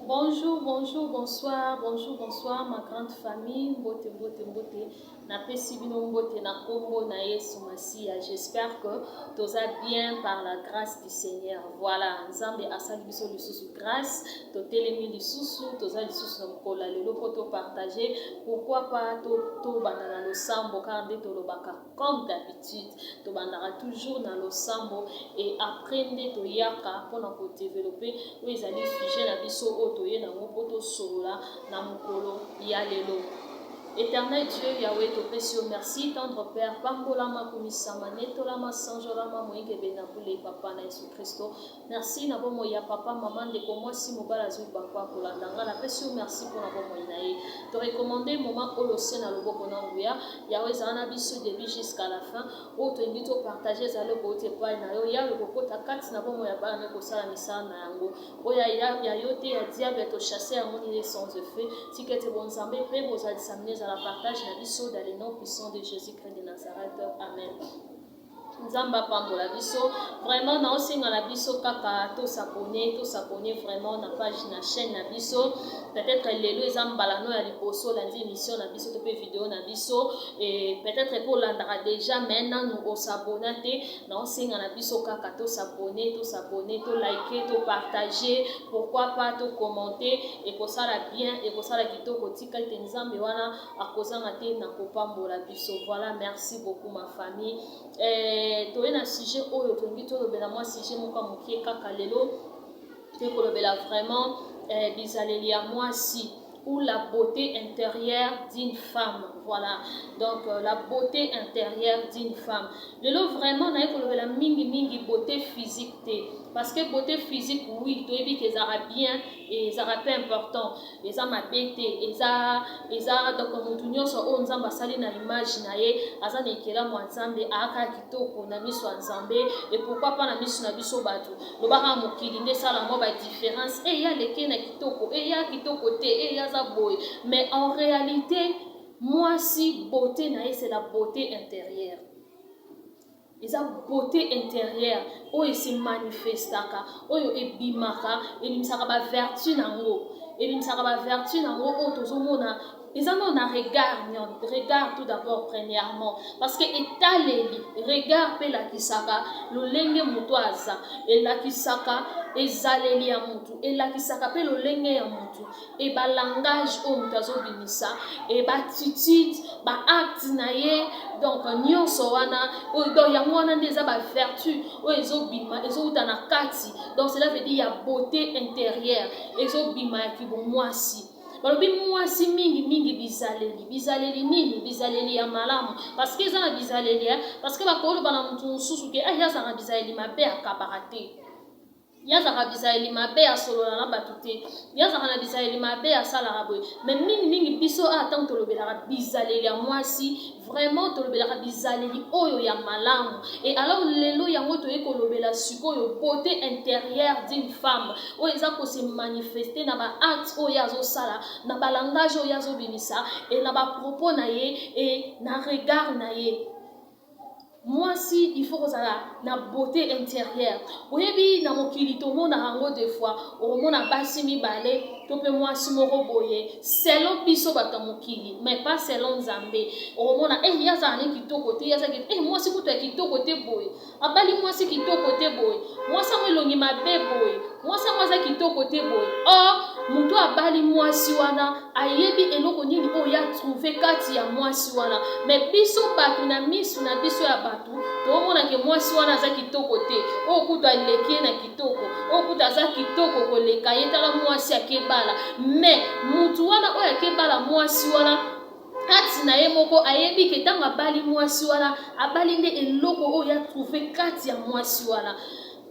Bonjour, bonjour, bonsoir, ma grande famille. Mbote, mbote, mbote. Na pesi bino mbote na kombo na Yesu Masia. J'espère que tous allez bien par la grâce du Seigneur. Voilà, Nzambe asali biso lisusu grâce, to telemi lisusu, to za lisusu na kola lelo po to partager. Pourquoi pas to bandana lo sambo car nde to lobaka comme d'habitude. To bandara toujours na lo sambo et apprendre to yaka pour na ko développer où ils allaient sujet na biso otoye na mopoto solola na mokolo ya lelo. Éternel Dieu, Yahweh, te précieux merci, tendre Père, Pambolama, Kumisama, Netolama, Sanjolama, Moïge, Benabule, Papa, na Jésus Christo. Merci, na bomo ya papa, maman, de comme moi, si mobala zui papa, pour la danga, la précieux merci pour la bomo inae. Te recommander moment où le Seigneur le beau bonanguya, Yahweh, Zana biso début jusqu'à la fin, où tu invite à partager, Zalo, Bote, Pai, na yo, ya le boko, ta kat, na bomo ya bana, Kosala, Misa, na yango, Oya, ya yote, ya diable, to chasser, à mon idée sans effet, si que tu bon zambé, prêt, vous allez s'amener à la partage na biso dans le nom puissant de Jésus-Christ de Nazareth. Amen. Nzamba pambola biso vraiment na osinga na biso kaka to s'abonner vraiment na page na chaîne na biso peut-être lelo ezambala no ya liboso landi émission na biso to pe vidéo na biso et peut-être pour landara déjà maintenant nous on s'abonner na osinga na biso kaka to s'abonner to liker to partager pourquoi pas to commenter et ko sala bien et ko sala kitoko tika te nzambe wana akozanga te na kopambola biso. Voilà, merci beaucoup ma famille. Toye na sujet oyo tongi tolobela moi sujet moko mokie kaka lelo te kolobela vraiment bizaleli ya mwasi ou la beauté intérieure d'une femme. Voilà, donc la beauté intérieure d'une femme. Lelo vraiment na kolobela mingi beauté physique te parce que beauté physique oui toyebi que ça bien et ça peu important eza mabe te eza donc mutu nyonso oyo nzambe asali na image na ye aza na ekelamu ya nzambe aaka kitoko na miso ya nzambe et pourquoi pas na miso na biso bato lobaka mokili nde esala mwa badiférence eya leke na kitoko eya kitoko te eya aza boye mais en réalité mwasi beauté na ye c'est la beauté intérieure. Eza beauté intérieure oyo se manifestaka oyo ebimaka ebimisaka ba vertu nango oyo tozomona eza na regard tout d'abord premièrement parce que etaleli regard pe lakisaka lolenge mutu aza elakisaka ezaleli ya mutu elakisaka pe lolenge ya mutu e ba langage oyo mutu azobimisa e ba attitude ba acte na ye donc nyonso wana oyo yango wana nde eza ba vertu oyo ezobima ezouta na kati donc cela veut dire ya beauté intérieure ezobima ya kibomwasi balobi mwasi mingi bizaleli nini bizaleli ya malamu parce que eza na bizaleli parce que bakoloba na mutu mosusu ke yazaka na bizaleli mabe akabaka te yazaka bizaleli mabe asolola na bato te yazaka na bizaleli mabe asalaka boye mais mingi biso atango tolobelaka bizaleli ya mwasi vraiment tolobelaka bizaleli oyo ya malamu et alors lelo yango toye kolobela sikoyo beauté intérieure d'une femme oyo eza kose manifester na ba acte oyo azosala na ba langage oyo azobimisa et na ba propos na ye et na regard na ye. Moi si il faut que ça na beauté intérieure oyebi na mokili tomona yango des fois omona basi mibale to pe mwasi moko boye selon biso bato mokili mais pas selon Nzambe omona yaza ni kitoko te yaza ki mwasi kuto ya kitoko te boye abali mwasi kitoko te boye mwasi ngo elongi mabe boye mwasi ngo za kitoko te boye mutu abali mwasi wana ayebi eloko nini oyo ya trouver kati ya mwasi wana mais biso bato na misu na biso ya bato tomona ke mwasi wana aza kitoko te okuta aleki na kitoko okuta aza kitoko koleka ye tala mwasi akebala mais mutu wana oyo akebala mwasi wana kati na ye moko ayebi ke ntango abali mwasi wana abali nde eloko oyo ya trouver kati ya mwasi wana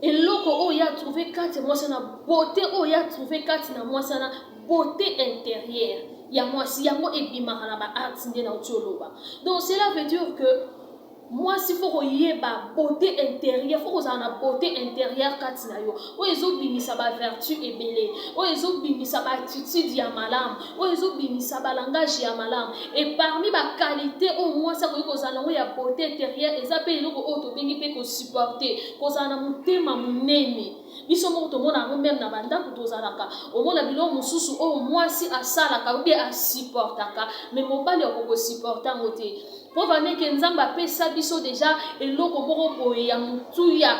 eloko oyo ya trouver kati ya mwasi wana beauté oyo ya trouver kati na mwasi wana beauté intérieure ya mwasi yango ebimaka na ba arts nde na utioloba donc cela veut dire que moi si faut yeba beauté intérieure faut que na beauté intérieure kati na yo oyo ezobimisa ba vertu ebele oyo ezobimisa ba attitude ya malamu oyo ezobimisa ba langage ya malamu et parmi ba qualité oyo mwasi akoki kozala nango ya beauté intérieure eza pe eloko oyo tobengi mpe kosupporte kozala na motema monene biso moko tomona yango même na bandako tozalaka omona biloko mosusu oyo mwasi asalaka ou bien asupportaka mais mobali akokosupporta yango te po vaneke nzambe apesa biso deja eloko moko boye ya motuya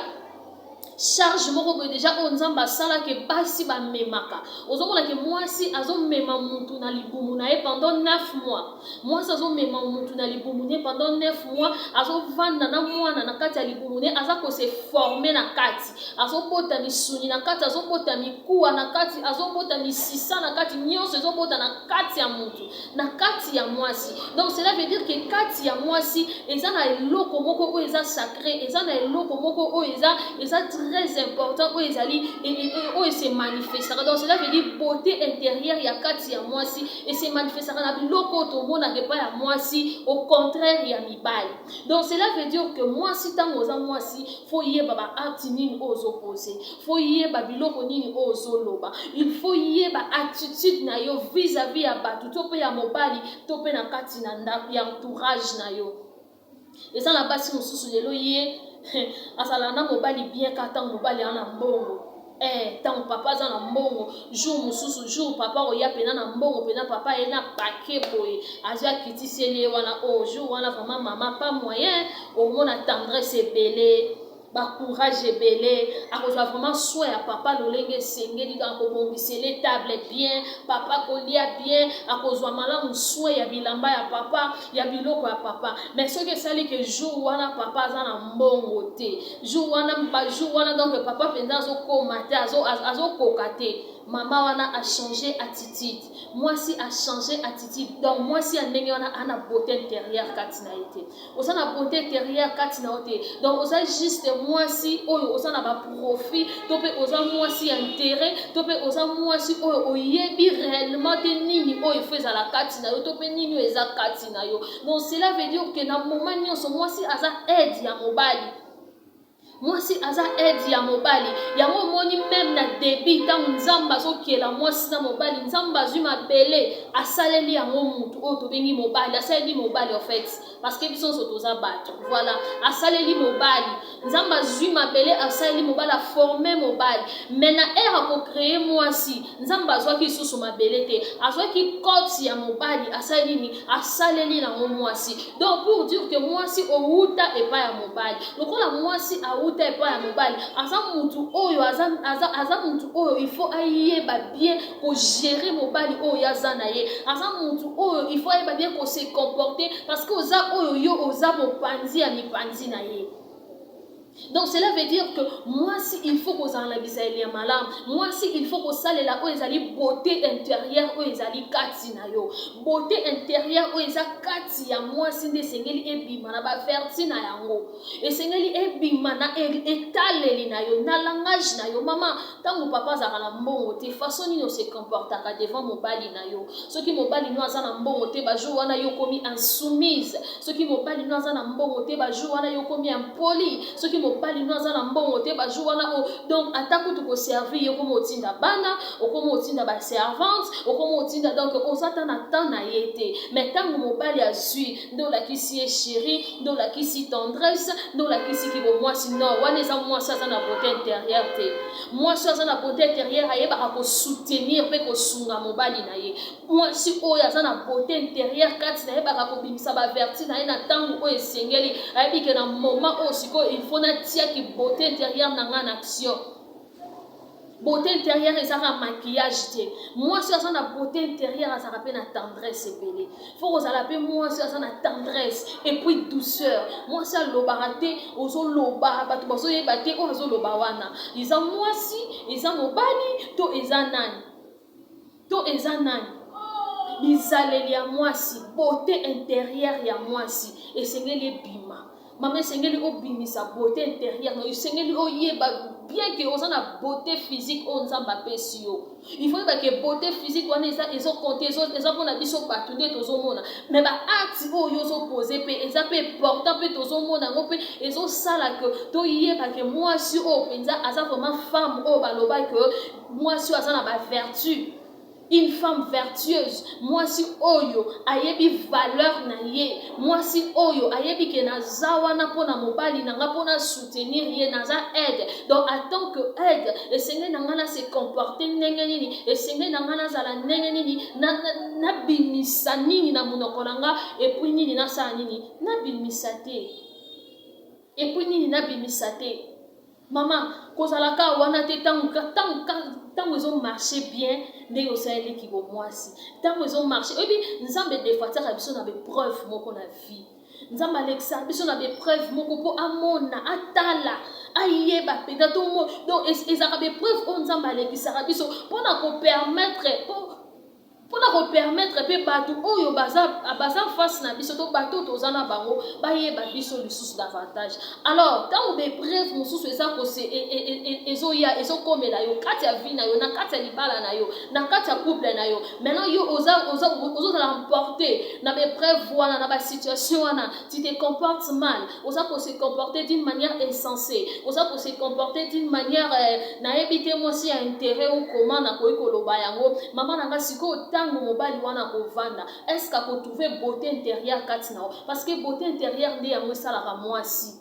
charge moko boye deja oyo nzambe asalaki basi bamemaka ozomona ke mwasi azomema mutu na libumu na ye pendant 9 mois mwasi azomema mutu na libumu ne pendant 9 mois azovanda na mwana na kati ya libumu ne aza kose forme na kati azobota misuni na kati azobota mikuwa na kati azobota misisa na kati nyonso ezobota na kati ya mutu na kati ya mwasi donc cela veut dire que kati ya mwasi eza na eloko moko oyo eza sacré eza na eloko moko oyo eza très important oyo ezali oyo se manifestera donc cela veut dire beauté intérieure ya kati ya mwasi et se manifestera na biloko oyo tomonaka epai ya mwasi au contraire ya mibali donc cela veut dire que mwasi ntango oza mwasi fo yeba baacte nini oyo ozopose fo yeba biloko nini oyo ozoloba il faut yeba attitude na yo vis-à-vis ya bato to mpe ya mobali to mpe na kati na ndako ya entourage na yo eza na basi mosusu lelo ye asala na mobali bien ka ntango mobali ana mbongo ntango papa aza na mbongo jour mosusu jour papa oya pena na mbongo pena papa ye na pake boye azwi akitiseli ye wana jour wana vraiment mama pas moyen omona tendresse ebele courage ebele akozwa vraiment soin ya papa lolenge esengeli akobongisele table bien papa kolia bien akozwa malamu soin ya bilamba ya papa ya biloko ya papa mais soki esali ke jour wana papa aza na mbongo te jour wana donc papa mpenza azokoma te azokoka te mama wana a changé attitude mwasi a changé attitude donc mwasi ya ndenge wana ana beauté intérieure kati na ye te oza na beauté intérieure kati na yo te donc oza juste mwasi oyo oza na baprofit to mpe oza mwasi ya intérêt to mpe oza mwasi oyo oyebi réellement te nini oyo efo ezala kati na yo to mpe nini oyo eza kati na yo donc cela veut dire ke na moment nyonso mwasi aza aide ya mobali mwasi aza aide ya mobali yango omoni même na début ntango nzambe azokela mwasi na mobali nzambe azwi mabele asaleli yango mutu oyo tobengi mobali asaleli mobali en fait parce que biso nyonso toza bato voilà asaleli mobali nzambe azwi mabele asaleli mobali aforme mobali mais na ere akocreye mwasi nzambe azwaki lisusu mabele te azwaki koti ya mobali asaleli nini asaleli nango mwasi donc pour dire que mwasi outa epai ya mobali lokola mwasi auta epai ya mobali aza mutu oyo aza mutu oyo il faut ayeba bien kogere mobali oyo aza na ye aza mutu oyo il faut ayeba bien kose comporter parce que oza oyo yo oza mopanzi ya mipanzi na ye. Donc cela veut dire que moi si il faut que ça la malam, moi si il faut que ça les la beauté intérieure ou ezali kati na yo, beauté intérieure ou eza kati ya moi si de sengeli ebima na ba verti na yango, et sengeli ebima na etaleli na yo, na langage na yo, maman tango papa za la mbongo te façon ni no se comportaka devant mobali na yo, ce qui mobali no aza na mbongo te ba jour wana yo komi insoumise, ce qui mobali no aza na mbongo te ba jour wana yo komi impoli, ce qui mobali no aza na mbongo te ba jour wana donc atako tu ko servir yo komo otinda bana okomo otinda ba servante okomo otinda donc ozata na temps na yete mais tango mobali azui ndo la kisi e chérie ndo la kisi tendresse ndo la kisi ki bo moi sinon wana eza moi ça na beauté intérieure te moi ça na beauté intérieure ayeba ko soutenir pe ko sunga mobali na ye moi si oya za na beauté intérieure kati na yeba ko bimisa ba verti na ye na tango o esengeli ayebi ke na moment o siko il faut na tia ki beauté intérieure na ngana action. Beauté intérieure et ça a maquillage. Moi, si ça a beauté intérieure, ça a la tendresse ébélée. Faut que ça l'appelle moi, si ça a tendresse et puis douceur. Moi, si ça l'obaraté, ozo loba, batu baso yebate, ozo lobawana. Ils ont moi si, ils ont mobali, to ezanan, to ezanan. Bizaleli ya moi si, beauté intérieure ya moi si, et c'est les bima. Maman sengeli obimisa beauté intérieure no sengeli oyeba bien que ozana beauté physique on nzamba pesi yo il faut que beauté physique wana ezo compter ezo pona biso partout nde tozomona mais ba acte oyo ozo poser pe eza pe important pe tozomona ngo pe ezo sala que to yeba que moi si o penza aza vraiment femme o baloba que moi si azana ba vertu. une femme vertueuse, moi si oyo ayebi valeur na ye, moi si oyo ayebi ke naza wana pona mobali nanga pona soutenir ye naza aide. Donc en tant que aide, esengeli nanga na se comporter ndenge nini, esengeli nanga na zala ndenge nini, na bimisa nini na monoko nanga, et puis nini na sa nini, na bimisa te. Et puis nini na bimisa te. Maman, kozalaka wana te tant ils ont marché bien, mais aussi elle qui vaut moi si. Tant ils ont marché, et puis nous avons des fois ça on a des preuves mon qu'on a vie. Nous avons Alexa, on a des preuves mon pour amona, atala, ayeba, pédato mo. Donc ils ont des preuves on nous avons Alexa, pour nous permettre pour permettre pe batu oyo baza face na biso to bato tozana bango baye ba biso lisusu davantage. Alors tant be preuve mususu eza ko se ezoya ezokomela yo kati ya vie na yo na kati ya libala na yo na kati ya couple na yo, maintenant yo oza remporter na be preuve wana na ba situation wana, tu te comportes mal, oza ko se comporter d'une manière insensée, oza ko se comporter d'une manière na ebite moi si intérêt ou comment na ko ekoloba yango maman nanga siko mobali wana kovanda, est-ce qu'on trouver beauté intérieure katina? Parce que beauté intérieure ndi yango esalaka mwasi.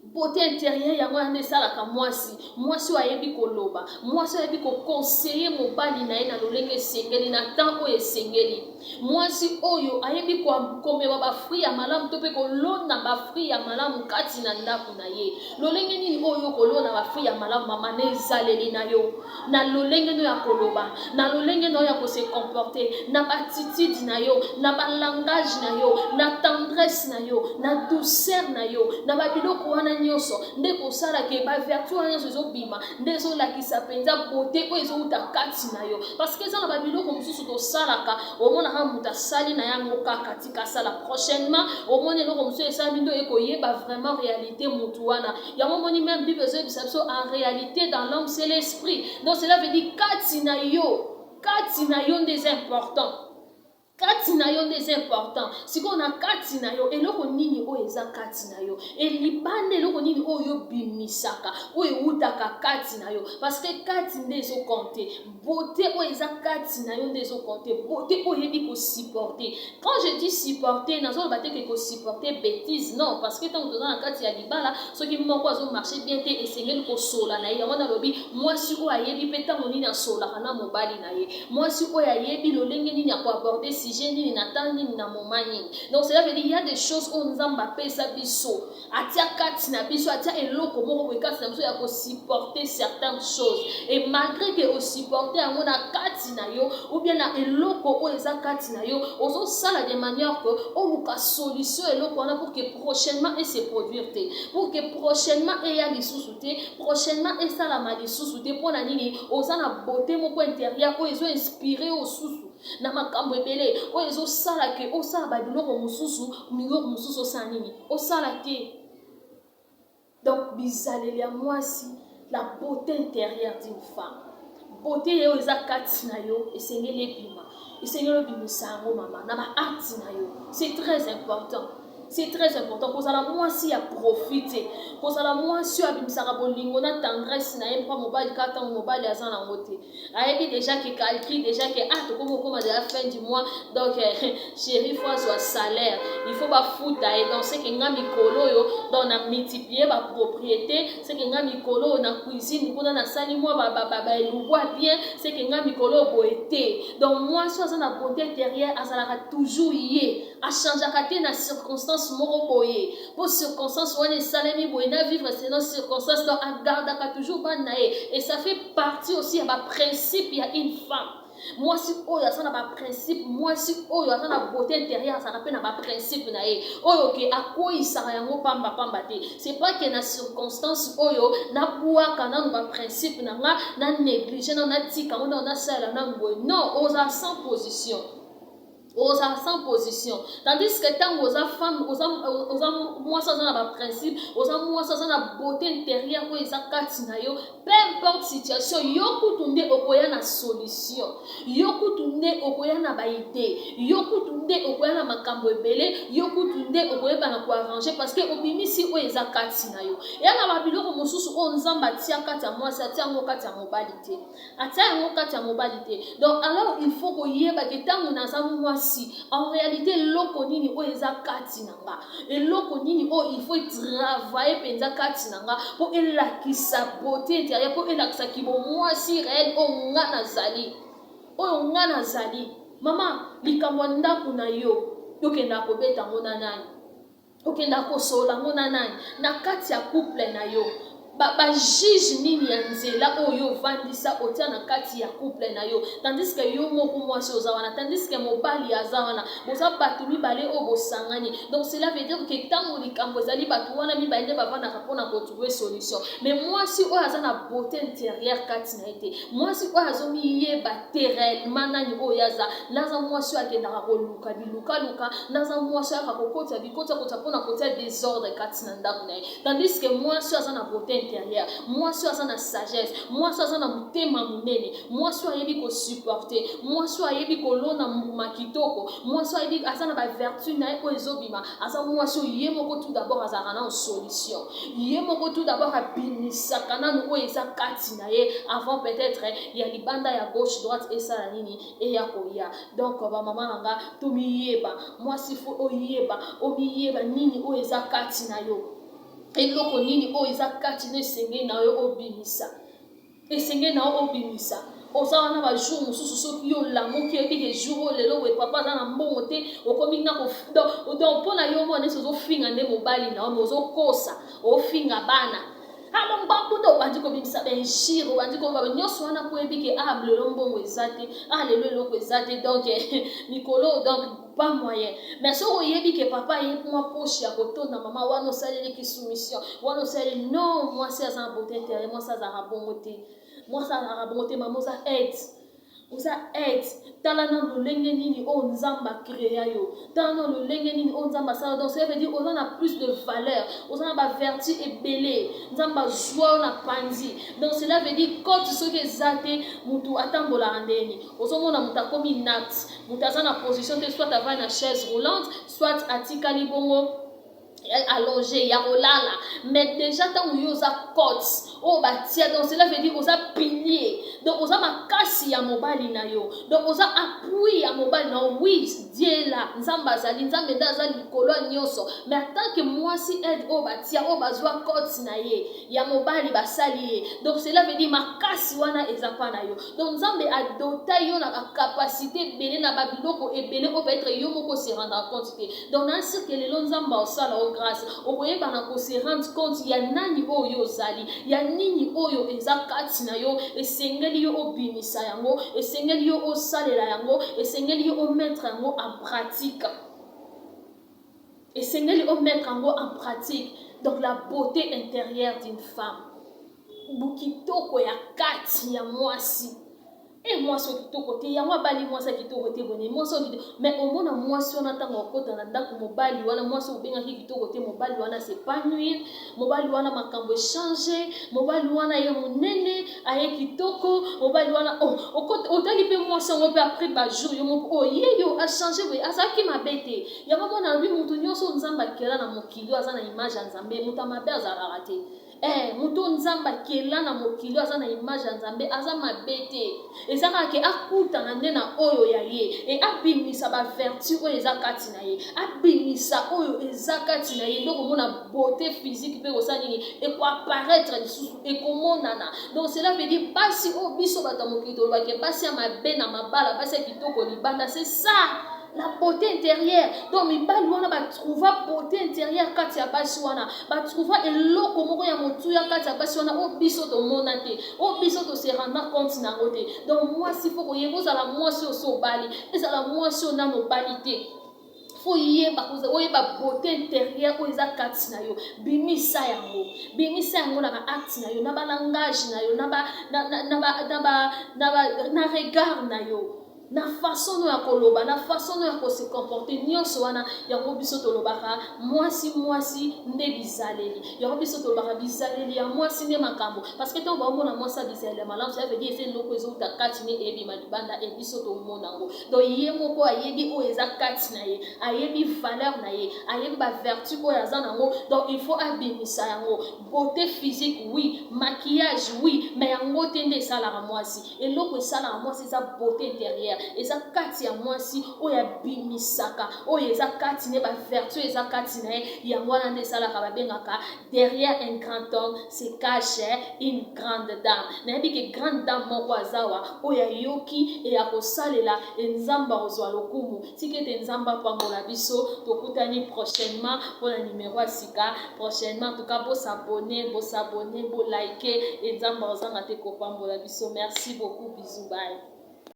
Beauté intérieure yango ande esalaka mwasi ayebi koloba, mwasi ayebi ko conseiller mobali na ye na lolenge esengeli na temps oyo esengeli. Mwasi oyo ayebi komeba ba fruit ya malamu to pe kolona ba fruit ya malamu kati na ndako na ye. Lolenge nini oyo kolona ba fruit ya malamu mama na ezaleli na yo. Na lolenge no ya koloba, na lolenge no ya ko se comporter, na attitude na yo, na ba langage na yo, na tendresse na yo, na douceur na yo, na ba biloko wana nyoso nde kosala ke ba vertu wana nyoso ezobima nde ezolakisa penza beauté oyo ezouta kati na yo. Parce que eza na ba biloko mosusu tosalaka omona ha mutu asali na yango kaka tika sala prochainement omona eloko mosusu esali ndo ekoyeba vraiment réalité mutu wana yango moni même Bible ezobisa biso en réalité dans l'homme c'est l'esprit. Donc cela veut dire kati na yo nde important. Kati na yo des important. Si on a kati na yo eloko nini o eza kati na yo. Et libande eloko nini o yo bimisaka. O utaka kati na yo. Parce que kati ndezo compter. Beauté o eza kati na yo ndezo compter. Beauté o yebi ko supporter. Quand je dis supporter, nazo ba te ke ko supporter bêtise non parce que tant que dans la kati ya libala, ceux qui moko azo marcher bien te esengeli ko sola na ye. Yango lobi moi si o ayebi peta monini na sola kana mobali na ye. Moi si o ayebi lolenge nini ya ko aborder nini na nini na moment nini. Donc cela veut dire il y a des choses où nous avons pesa biso atia kati na biso atia eloko moko ko kati na biso ya ko supporter certaines choses et malgré que o supporter yango na kati na yo ou bien na eloko o eza kati na yo ozo sala de manière que o luka solution eloko wana pour que prochainement et se produire te pour que prochainement et ya lisusu te prochainement et sala ma lisusu te pona nini oza na beauté moko intérieure ko ezo inspirer au susu na makambo ebele oyo ezosala ke osala babiloko mosusu osala nini osala te. Donc bizaleli ya mwasi la beauté intérieure d'une femme, beauté oyo eza kati na yo esengeli ebimisa yango mama na baarti na yo. C'est très important. C'est très important. Parce que la mwasi a profité. Parce que la mwasi a bimisaka bolingo na tendresse na yempa mobali kata mobali azan na ngote. Ayebi déjà que calcul déjà que to comme de la fin du mois donc chérie faut soit salaire. Il faut ba futa et donc c'est que nga mikolo yo donc na multiplier ba propriété, c'est que nga mikolo na cuisine kuna na sali moi ba elugwa bien, c'est que nga mikolo boete. Donc moi soit na beauté intérieure azalaka toujours yé a changer na circonstance moko boye pour circonstance wana salemi boye na vivre selon circonstance donc agardaka toujours banae et ça fait partie aussi ya ba principe ya une femme. Moi si oyo ça na ba principe, moi si oyo ça na beauté intérieure ça rappelle na ba principe na ye oyo ke akoyisa yango pamba te. C'est pas que na circonstance oyo na bouaka na ba principe na nga na négliger na tika on na sala na boye non oza sans position. oza sans position, tandis que tant oza femme oza moi ça dans ba principe, oza moi ça dans la beauté intérieure ko eza kati na yo, peu importe situation yo kutunde okoya na solution, yo kutunde okoya na ba idée, yo kutunde okoya na makambo ebele, yo kutunde okoya na ko arranger parce que obimisi o eza kati na yo ya na ba biloko mosusu o nzamba tia kati ya moi ça tia ngo kati ya mobilité, atia ngo kati ya mobilité. Donc alors il faut ko yeba que tant on a moi en réalité loko nini o eza kati nanga et loko nini o il faut travailler penza kati nanga pour elakisa beauté intérieure, pour elakisa ki bo mwasi réel o nga nazali o nga nazali mama likambo ndako na yo yokenda kobeta ngona nani okenda kosola ngona nani na kati ya couple na yo ba juge nini ya nzela oyo vandisa otia na kati ya couple na yo, tandis que yo moko mwasi ozawana, tandis que mobali azawana boza batu mibale o bosangani. Donc cela veut dire que tant likambo ezali batu wana mibale nde bavandaka mpona kotrouver solution. Mais mwasi oyo aza na beauté intérieure kati na ete, mwasi oyo azomiyeba te réellement nani oyo aza, naza mwasi oyo akendaka koluka bilukaluka, naza mwasi oyo akakokota bikota mpona kotia désordre kati na ndako na ye, tandis que mwasi oyo aza na beauté intérieure, mwasi oyo aza na sagesse, mwasi oyo aza na motema monene, mwasi oyo ayebi kosupporter, mwasi oyo ayebi kolona makitoko, mwasi oyo ayebi aza na bavertu na ye oyo ezobima, aza mwasi oyo ye moko tout d'abord azalaka na solution, ye moko tout d'abord abimisaka nanu oyo eza kati na ye avant peut-être ya libanda ya gauche droite esala nini eya koya. Donc bamama nanga tomiyeba mwasi fo oyeba omiyeba nini oyo eza kati na yo, eloko nini oyo eza kati na esenge na yo obimisa, esenge na yo obimisa. Oza wana ba jour mosusu soki yo lamoki ebi ke jour lelo we papa aza na mbongo te okomi na donc mpona yo mwana nesi ozofinga nde mobali na yo ozokosa ofinga bana alors mbakuta obandi kobimisa benjire obandi koba nyonso wana po ebi ke lelo mbongo eza te lelo eloko eza te donc mikolo donc pas moyen. Mais si vous voyez que papa est moi poche à côté de maman, ou non c'est qui soumission, ou non c'est non moi c'est un beauté intérieure, moi ça a bon côté, moi ça a bon côté, maman ça aide. Vous aide. Talana no lenge nini o nzamba créa yo. Talana no lenge nini o nzamba ça donc ça veut dire on a plus de valeur. On a ba vertu et belé. Nzamba joie na panzi. Donc cela veut dire quand ce que zate mutu atambola andeni. Ozomona muta komi nat. Muta za na position que soit avant na chaise roulante, soit atikali bongo allongé ya olala, mais déjà tant où osa côte oh batia, donc cela veut dire osa pilier, donc osa makasi ya mobali na yo, donc osa appui ya mobali na yo. Oui Dieu là nzamba zali nzambe ndaza likolo nyonso, mais tant que moi si aide oh batia oh bazwa côte na ye ya mobali basali ye, donc cela veut dire makasi wana ezapa na yo. Donc nzambe adota yo na capacité belé na babiloko ebele o peut-être yo moko se rendre compte que donc na ce que le nzamba osala grâce okoye bana ko se rendre compte ya nani oyo zali ya nini oyo eza kati na yo, esengeli yo obimisa yango, esengeli yo osalela yango, esengeli yo o mettre yango en pratique, esengeli o mettre yango en pratique. Donc la beauté intérieure d'une femme bukitoko ya kati ya mwasi. Et moi so kitoko te ya mobali mwasi kitoko te boni mwasi kitoko, mais au moins mwasi on attend okota na ndako mobali wana mwasi obenga kitoko te, mobali wana s'épanouir, mobali wana makambo changer, mobali wana ye munene aye kitoko, mobali wana okota otali pe mwasi on peut après ba jour yo ye yo a changer we azaki mabete ya mama na lui mutu nyonso nzamba kela na mokili aza na image ya nzambe mutu mabe azala te. Mutu nzamba kela na mokili aza na image ya nzambe aza mabete ezaka ke akuta na nde na oyo ya ye e abimisa ba vertu oyo eza kati na ye, abimisa oyo eza kati na ye, ndoko mona beauté physique pe kosa nini e ko apparaître lisusu e komonana. Donc cela veut dire basi o biso bato mokili tolobaki basi ya mabe na mabala basi ya kitoko libanda, c'est ça la beauté intérieure. Donc mibali wana ba trouva beauté intérieure kati ya basi wana, ba trouva eloko moko ya motu ya kati ya basi wana o biso to mona te, o biso to se rendre compte na ngote. Donc moi si faut koyebo za la mwasi oso bali, eza la mwasi na no balité. Faut yeba oyeba beauté intérieure o eza kati na yo, bimisa yango na ba acte na yo, na ba langage na yo, na regard na yo. na façon ya koloba na façon ya se comporter nyonso wana yango biso tolobaka mwasi nde bizaleli yango biso tolobaka bizaleli ya mwasi nde makambo parce que to baomona mwasi bizaleli ya malamu ça veut dire ese eloko ezouta kati ne ebima libanda e biso tomona yango donc ye moko ayebi oyo eza kati na ye ayebi valeur na ye ayebi bavertu oyo aza nango donc il faut abimisa yango beauté physique oui maquillage oui mais yango te nde esalaka mwasi eloko esalaka mwasi eza beauté intérieure eza kati ya mwasi oyo abimisaka oyo eza kati ne bavertu eza kati na ye yango wana nde esalaka babengaka derrière un grand homme se cache une grande dame nayebi ke grande dame moko azawa oyo ayoki e akosalela enzamba ozwa lokumu tika ete nzamba apambola biso tokutani prochainement mpona numéro ya sika prochainement en tout cas bosabone bolike enzamba ozanga te kopambola biso merci beaucoup bisous bye